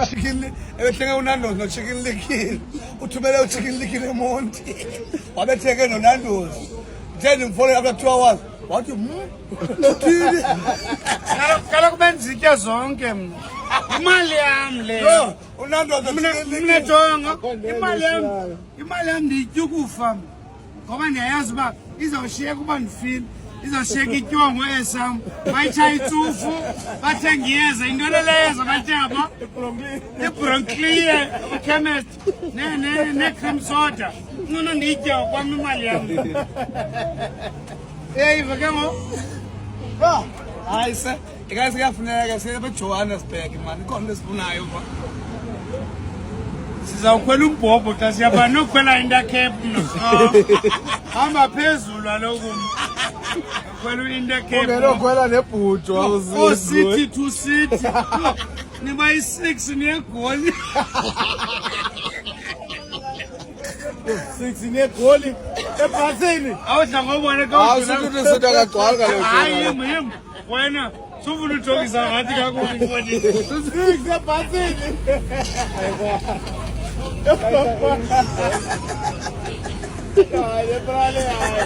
chicken, everything I Nando's, no chicken licky. Utumelo chicken licky in the morning. I bet take no Nando's. Tell him for after 2 hours. What you Kaloku benzitya zonke mna. Imali yam le. No, Nando's Mna jonga. Imali yam ndiyitya ukufa. Ngoba ndiyayazi uba izawushiyeka uba ndifile. Izawushiyeka ityongo esam. Bayitshaya itsufu. Bathenga iyeza. Intoni leyeza batyaba? Ibronclia, chemist. Ne-cream soda. Ngcono ndiyitya kwam imali yam. Yiva ke ngo? Hayi se, ikazi kuyafuneka siye beJohannesburg man, ikhona lesifunayo kwa. Sizawukhwela umbhobho xa siyaba nokukhwela Intercape mna. Hamba phezulu aloku. Khwela Intercape. Ungelokhwela nebhujo Oh, city to city. Niba yi-6 niyegoli. 6 negoli ebhasini. Awudla ngobona ka. Awusuthu sodakagcwala kaloku. Hayi yimi. Wena sufuna ujokisa ngathi kakubi mfowethu. 6 ebhasini. Hayi brale hayi.